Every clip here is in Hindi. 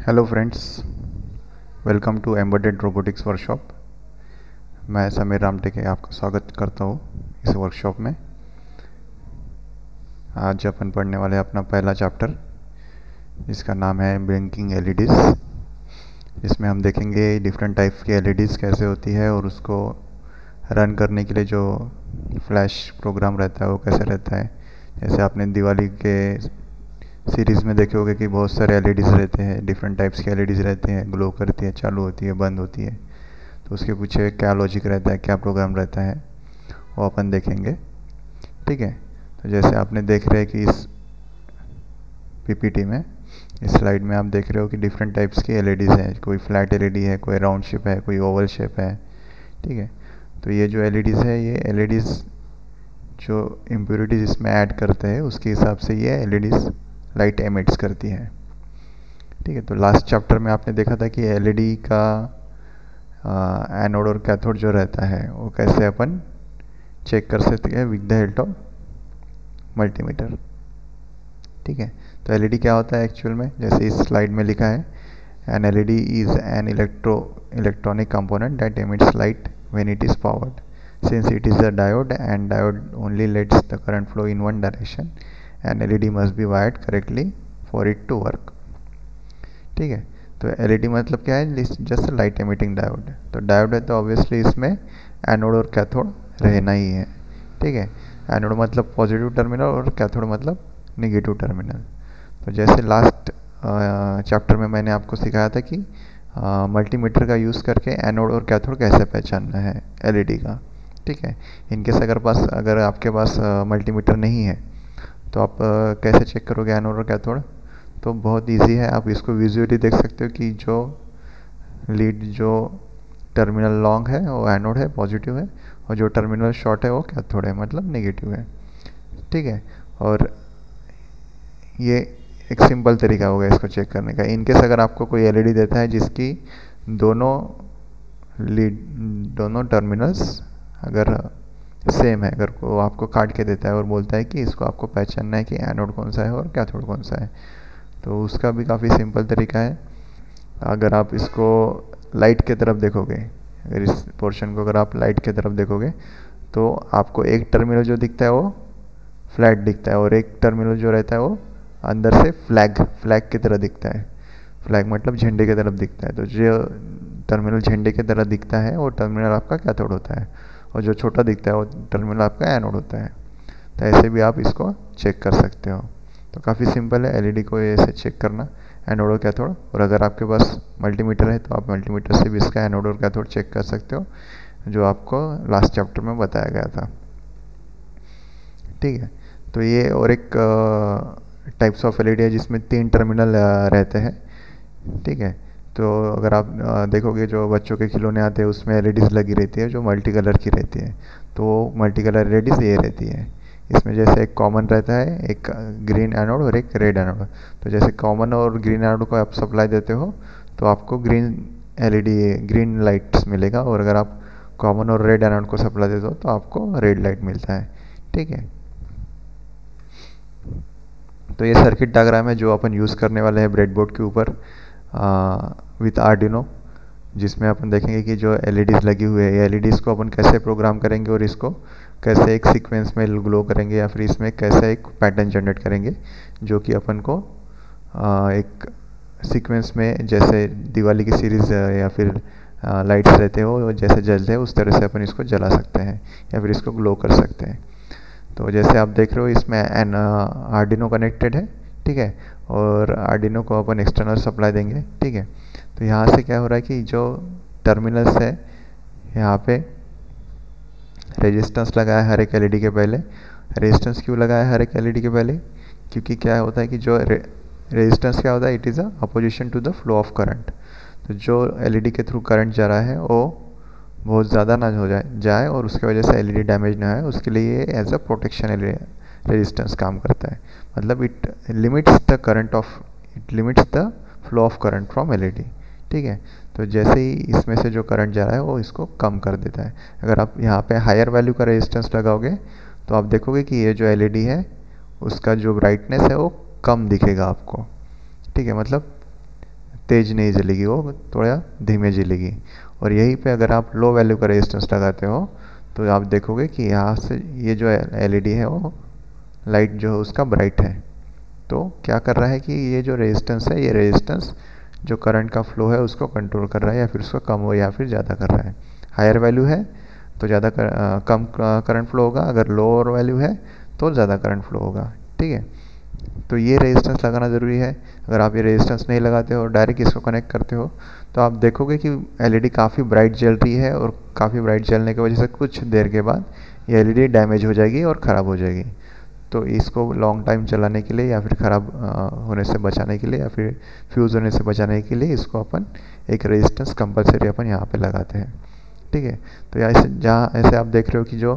Hello friends, welcome to embedded robotics workshop. मैं समीर रामटेके आपका स्वागत करता हूँ इस वर्कशॉप में। आज अपन पढ़ने वाले हैं अपना पहला चैप्टर, जिसका नाम है ब्लिंकिंग एलईडीज़। इसमें हम देखेंगे डिफरेंट टाइप की एलईडीज़ कैसे होती है और उसको रन करने के लिए जो फ्लैश प्रोग्राम रहता है वो कैसे रहता है। जैसे आपने दिवाली के सीरीज़ में देखे होंगे कि बहुत सारे एलईडीज़ रहते हैं, डिफरेंट टाइप्स के एलईडीज़ रहते हैं, ग्लो करती है, चालू होती है, बंद होती है। तो उसके पीछे क्या लॉजिक रहता है, क्या प्रोग्राम रहता है, वो अपन देखेंगे। ठीक है, तो जैसे आपने देख रहे हैं कि इस पीपीटी में, इस स्लाइड में आप देख रहे हो कि डिफरेंट टाइप्स की एलईडीज़ हैं। कोई फ्लैट एलईडी है, कोई राउंड शेप है, कोई ओवल शेप है। ठीक है, तो ये जो एलईडीज़ है, ये एलईडीज़ जो इम्प्योरिटीज़ इसमें ऐड करते हैं उसके हिसाब से ये एलईडीज़ लाइट एमिट्स करती है। ठीक है, तो लास्ट चैप्टर में आपने देखा था कि एलईडी का एनोड और कैथोड जो रहता है वो कैसे अपन चेक कर सकते हैं with the help of multimeter. ठीक है, तो एलईडी क्या होता है एक्चुअल में, जैसे इस स्लाइड में लिखा है, an LED is an electronic component that emits light when it is powered, since it is a diode and diode only lets the current flow in one direction, an LED must be wired correctly for it to work। ठीक है, तो LED मतलब क्या है, जस्ट लाइट एमिटिंग डायोड। तो डायोड है तो ऑब्वियसली इसमें एनोड और कैथोड रहना ही है। ठीक है, एनोड मतलब पॉजिटिव टर्मिनल और कैथोड मतलब नेगेटिव टर्मिनल। तो जैसे लास्ट चैप्टर में मैंने आपको सिखाया था कि मल्टीमीटर का यूज़ करके एनोड और कैथोड कैसे पहचानना है LED का। ठीक है, इनकेस अगर आपके पास मल्टीमीटर नहीं है तो आप कैसे चेक करोगे एनोड और कैथोड। तो बहुत इजी है, आप इसको विजुअली देख सकते हो कि जो टर्मिनल लॉन्ग है वो एनोड है, पॉजिटिव है, और जो टर्मिनल शॉर्ट है वो कैथोड है, मतलब नेगेटिव है। ठीक है, और ये एक सिंपल तरीका होगा इसको चेक करने का। इनकेस अगर आपको कोई एलईडी देता है जिसकी दोनों टर्मिनल्स अगर सेम है, अगर वो आपको काट के देता है और बोलता है कि इसको आपको पहचानना है कि एनोड कौन सा है और कैथोड कौन सा है, तो उसका भी काफ़ी सिंपल तरीका है। अगर आप इसको लाइट के तरफ देखोगे, अगर इस पोर्शन को अगर आप लाइट के तरफ देखोगे तो आपको एक टर्मिनल जो दिखता है वो फ्लैट दिखता है और एक टर्मिनल जो रहता है वो अंदर से फ्लैग की तरह दिखता है। फ्लैग मतलब झंडे की तरफ दिखता है। तो जो टर्मिनल झंडे की तरह दिखता है वो टर्मिनल आपका कैथोड होता है, और जो छोटा दिखता है वो टर्मिनल आपका एनोड होता है। तो ऐसे भी आप इसको चेक कर सकते हो। तो काफ़ी सिंपल है एलईडी को ऐसे चेक करना, एनोड और कैथोड। और अगर आपके पास मल्टीमीटर है तो आप मल्टीमीटर से भी इसका एनोड और कैथोड चेक कर सकते हो, जो आपको लास्ट चैप्टर में बताया गया था। ठीक है, तो ये और एक टाइप्स ऑफ एलईडी है जिसमें 3 टर्मिनल रहते हैं। ठीक है, तो अगर आप देखोगे जो बच्चों के खिलौने आते हैं उसमें एलईडीज़ लगी रहती है जो मल्टी कलर की रहती है। तो मल्टी कलर एलईडीज़ ये रहती है। इसमें जैसे एक कॉमन रहता है, एक ग्रीन एनोड और एक रेड एनोड। तो जैसे कॉमन और ग्रीन एनोड को आप सप्लाई देते हो तो आपको ग्रीन लाइट्स मिलेगा, और अगर आप कॉमन और रेड एनोड को सप्लाई देते हो तो आपको रेड लाइट मिलता है। ठीक है, तो ये सर्किट डायग्राम है जो अपन यूज़ करने वाले हैं ब्रेडबोर्ड के ऊपर विथ आर्डिनो, जिसमें अपन देखेंगे कि जो एलईडीज़ लगी हुई है, ये एलईडीज़ को अपन कैसे प्रोग्राम करेंगे और इसको कैसे एक सीक्वेंस में ग्लो करेंगे, या फिर इसमें कैसे एक पैटर्न जनरेट करेंगे जो कि अपन को एक सीक्वेंस में, जैसे दिवाली की सीरीज़ या फिर लाइट्स रहते हो जैसे जलते हैं उस तरह से अपन इसको जला सकते हैं या फिर इसको ग्लो कर सकते हैं। तो जैसे आप देख रहे हो इसमें आर्डिनो कनेक्टेड है। ठीक है, और आर्डिनो को अपन एक्सटर्नल सप्लाई देंगे। ठीक है, तो यहाँ से क्या हो रहा है कि जो टर्मिनल्स है यहाँ पे रेजिस्टेंस लगा है हर एक एलईडी के पहले। रेजिस्टेंस क्यों लगा है हर एक एलईडी के पहले, क्योंकि क्या होता है कि जो रेजिस्टेंस क्या होता है, it is a opposition to the flow of current. तो जो एलईडी के थ्रू करंट जा रहा है वो बहुत ज़्यादा ना हो जाए और उसके वजह से एलईडी डैमेज ना है, उसके लिए एज अ प्रोटेक्शन रेजिस्टेंस काम करता है। मतलब it limits the flow of current from LED. ठीक है, तो जैसे ही इसमें से जो करंट जा रहा है वो इसको कम कर देता है। अगर आप यहाँ पे हायर वैल्यू का रेजिस्टेंस लगाओगे तो आप देखोगे कि ये जो एलईडी है उसका जो ब्राइटनेस है वो कम दिखेगा आपको। ठीक है, मतलब तेज़ नहीं जलेगी, वो थोड़ा धीमे जलेगी। और यहीं पे अगर आप लो वैल्यू का रेजिस्टेंस लगाते हो तो आप देखोगे कि यहाँ से ये जो एलईडी है वो लाइट जो है उसका ब्राइट है। तो क्या कर रहा है कि ये जो रेजिस्टेंस है, ये रेजिस्टेंस जो करंट का फ्लो है उसको कंट्रोल कर रहा है, या फिर उसको कम हो या फिर ज़्यादा कर रहा है। हायर वैल्यू है तो ज़्यादा कम करंट फ्लो होगा, अगर लोअर वैल्यू है तो ज़्यादा करंट फ्लो होगा। ठीक है, तो ये रेजिस्टेंस लगाना ज़रूरी है। अगर आप ये रेजिस्टेंस नहीं लगाते हो, डायरेक्ट इसको कनेक्ट करते हो, तो आप देखोगे कि एलईडी काफ़ी ब्राइट जल रही है, और काफ़ी ब्राइट जलने की वजह से कुछ देर के बाद ये एलईडी डैमेज हो जाएगी और ख़राब हो जाएगी। तो इसको लॉन्ग टाइम चलाने के लिए, या फिर ख़राब होने से बचाने के लिए, या फिर फ्यूज़ होने से बचाने के लिए, इसको अपन एक रेजिस्टेंस कंपलसरी अपन यहाँ पे लगाते हैं। ठीक है, तो ऐसे जहाँ ऐसे आप देख रहे हो कि जो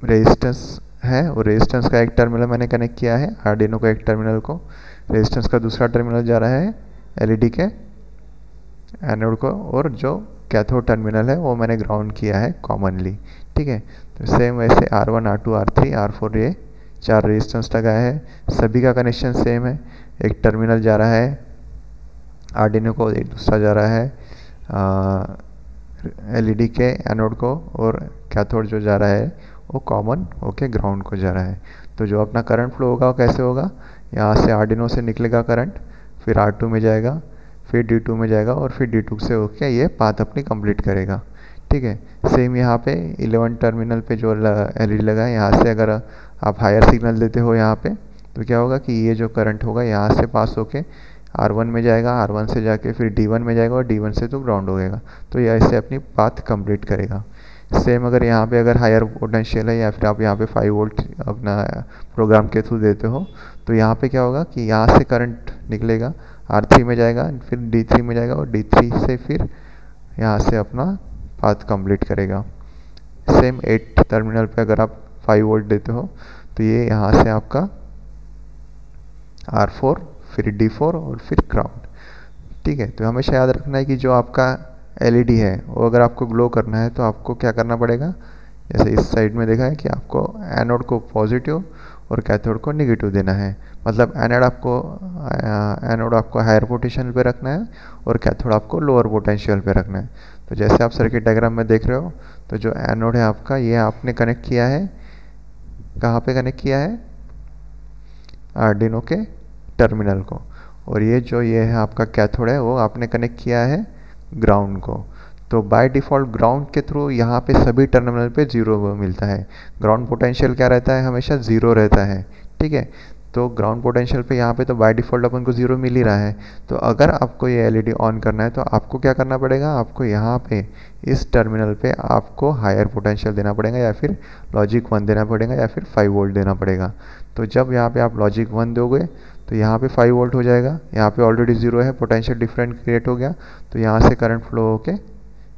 रेजिस्टेंस है, वो रेजिस्टेंस का एक टर्मिनल मैंने कनेक्ट किया है आर्डिनो को, एक टर्मिनल को, रेजिस्टेंस का दूसरा टर्मिनल जा रहा है एलईडी के एनोड को, और जो कैथोड टर्मिनल है वो मैंने ग्राउंड किया है कॉमनली। ठीक है, तो सेम वैसे R1 R2 R3 R4 ये 4 रेजिस्टेंस लगाया है, सभी का कनेक्शन सेम है। एक टर्मिनल जा रहा है आर्डिनो को, एक दूसरा जा रहा है एलईडी के एनोड को, और कैथोड जो जा रहा है वो कॉमन होके ग्राउंड को जा रहा है। तो जो अपना करंट फ्लो होगा वो कैसे होगा, यहाँ से आर्डिनो से निकलेगा करंट, फिर R2 में जाएगा, फिर D2 में जाएगा, और फिर D2 से होके ये पाथ अपनी कंप्लीट करेगा। ठीक है, सेम यहाँ पे 11 टर्मिनल पे जो एलईडी लगा है, यहाँ से अगर आप हायर सिग्नल देते हो यहाँ पे, तो क्या होगा कि ये जो करंट होगा यहाँ से पास होके R1 में जाएगा, R1 से जाके फिर D1 में जाएगा, और D1 से तो ग्राउंड हो जाएगा। तो ये ऐसे अपनी पाथ कंप्लीट करेगा। सेम अगर यहाँ पे अगर हायर पोटेंशियल है, या फिर आप यहाँ पे 5 वोल्ट अपना प्रोग्राम के थ्रू देते हो, तो यहाँ पे क्या होगा कि यहाँ से करंट निकलेगा, R3 में जाएगा, फिर D3 में जाएगा, और D3 से फिर यहाँ से अपना पाथ कंप्लीट करेगा। सेम 8 टर्मिनल पे अगर आप 5 वोल्ट देते हो, तो ये यहाँ से आपका R4, फिर D4, और फिर ग्राउंड। ठीक है, तो हमेशा याद रखना है कि जो आपका एलईडी है वो अगर आपको ग्लो करना है तो आपको क्या करना पड़ेगा, जैसे इस साइड में देखा है कि आपको एनोड को पॉजिटिव और कैथोड को नेगेटिव देना है। मतलब एनोड आपको हायर पोटेंशियल पे रखना है, और कैथोड आपको लोअर पोटेंशियल पे रखना है। तो जैसे आप सर्किट डायग्राम में देख रहे हो, तो जो एनोड है आपका, ये आपने कनेक्ट किया है, कहाँ पे कनेक्ट किया है, आर्डिनो के टर्मिनल को, और ये है आपका कैथोड है, वो आपने कनेक्ट किया है ग्राउंड को। तो बाय डिफ़ॉल्ट ग्राउंड के थ्रू यहाँ पे सभी टर्मिनल पे जीरो मिलता है। ग्राउंड पोटेंशियल क्या रहता है, हमेशा ज़ीरो रहता है। ठीक है, तो ग्राउंड पोटेंशियल पे यहाँ पे तो बाय डिफ़ॉल्ट अपन को ज़ीरो मिल ही रहा है। तो अगर आपको ये एलईडी ऑन करना है तो आपको क्या करना पड़ेगा, आपको यहाँ पे इस टर्मिनल पे आपको हायर पोटेंशियल देना पड़ेगा, या फिर लॉजिक 1 देना पड़ेगा, या फिर 5 वोल्ट देना पड़ेगा। तो जब यहाँ पे आप लॉजिक 1 दोगे तो यहाँ पे 5 वोल्ट हो जाएगा, यहाँ पे ऑलरेडी ज़ीरो है, पोटेंशियल डिफरेंट क्रिएट हो गया, तो यहाँ से करंट फ्लो होके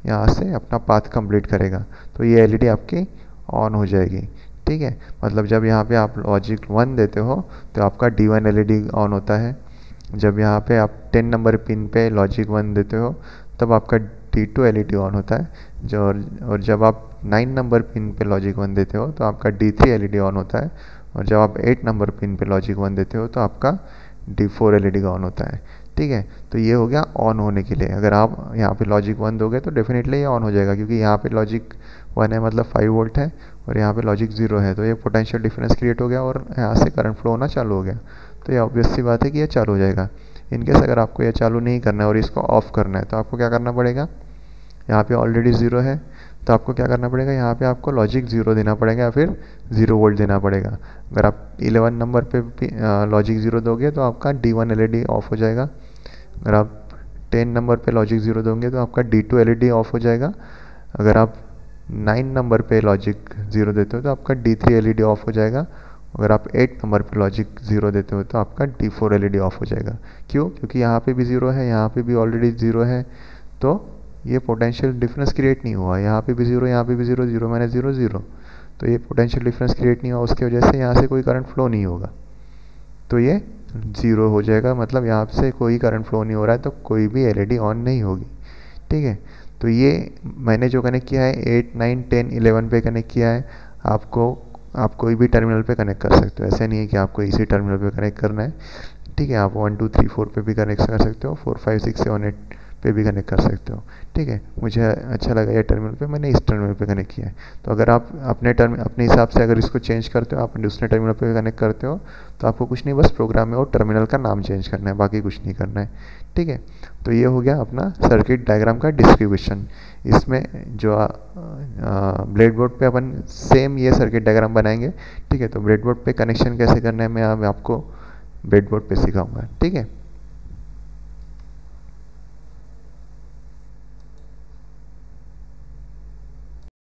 यहाँ से अपना पाथ कंप्लीट करेगा। तो ये एलईडी आपकी ऑन हो जाएगी। ठीक है, मतलब जब यहाँ पे आप लॉजिक 1 देते हो तो आपका D1 एलईडी ऑन होता है। जब यहाँ पे आप 10 नंबर पिन पे लॉजिक 1 देते हो तब आपका D2 एलईडी ऑन होता है। और जब आप 9 नंबर पिन पे लॉजिक 1 देते हो तो आपका D3 एलईडी ऑन होता है। और जब आप 8 नंबर पिन पे लॉजिक 1 देते हो तो आपका D4 एलईडी का ऑन होता है। ठीक है, तो ये हो गया ऑन होने के लिए। अगर आप यहाँ पे लॉजिक 1 दोगे तो डेफिनेटली ये ऑन हो जाएगा, क्योंकि यहाँ पे लॉजिक 1 है मतलब 5 वोल्ट है, और यहाँ पे लॉजिक 0 है, तो ये पोटेंशियल डिफरेंस क्रिएट हो गया और यहाँ से करंट फ्लो होना चालू हो गया। तो ये ऑब्वियस सी बात है कि ये चालू हो जाएगा। इनकेस अगर आपको ये चालू नहीं करना है और इसको ऑफ करना है तो आपको क्या करना पड़ेगा, यहाँ पे ऑलरेडी 0 है तो आपको क्या करना पड़ेगा, यहाँ पे आपको लॉजिक 0 देना पड़ेगा, या फिर 0 वोल्ट देना पड़ेगा। अगर आप 11 नंबर पे लॉजिक 0 दोगे तो आपका D1 एलईडी ऑफ हो जाएगा। अगर आप 10 नंबर पे लॉजिक 0 दोगे तो आपका D2 एलईडी ऑफ हो जाएगा। अगर आप 9 नंबर पे लॉजिक 0 देते हो तो आपका D3 एलईडी ऑफ हो जाएगा। अगर आप 8 नंबर पे लॉजिक 0 देते हो तो आपका D4 एलईडी ऑफ हो जाएगा। क्यों? क्योंकि यहाँ पे भी 0 है, यहाँ पे भी ऑलरेडी 0 है, तो ये पोटेंशियल डिफरेंस क्रिएट नहीं हुआ। यहाँ पे भी 0, यहाँ पे भी 0, 0 माइनस 0 0, तो ये पोटेंशियल डिफरेंस क्रिएट नहीं हुआ, उसकी वजह से यहाँ से कोई करंट फ्लो नहीं होगा, तो ये 0 हो जाएगा। मतलब यहाँ से कोई करंट फ्लो नहीं हो रहा है, तो कोई भी एलईडी ऑन नहीं होगी। ठीक है, तो ये मैंने जो कनेक्ट किया है 8, 9, 10, 11 पे कनेक्ट किया है। आप कोई भी टर्मिनल पे कनेक्ट कर सकते हो, ऐसा नहीं है कि आपको इसी टर्मिनल पे कनेक्ट करना है। ठीक है, आप 1 2 3 4 पे भी कनेक्ट कर सकते हो, 4 5 6 7 8 पे भी कनेक्ट कर सकते हो। ठीक है, मुझे अच्छा लगा ये टर्मिनल पे, मैंने इस टर्मिनल पे कनेक्ट किया है। तो अगर आप अपने हिसाब से अगर इसको चेंज करते हो, आप दूसरे टर्मिनल पे कनेक्ट करते हो, तो आपको कुछ नहीं, बस प्रोग्राम में वो टर्मिनल का नाम चेंज करना है, बाकी कुछ नहीं करना है। ठीक है, तो ये हो गया अपना सर्किट डायग्राम का डिस्ट्रीब्यूशन। इसमें जो ब्रेडबोर्ड पे अपन सेम ये सर्किट डायग्राम बनाएंगे। ठीक है, तो ब्रेडबोर्ड पे कनेक्शन कैसे करना है मैं आपको ब्रेडबोर्ड पे सिखाऊंगा। ठीक है।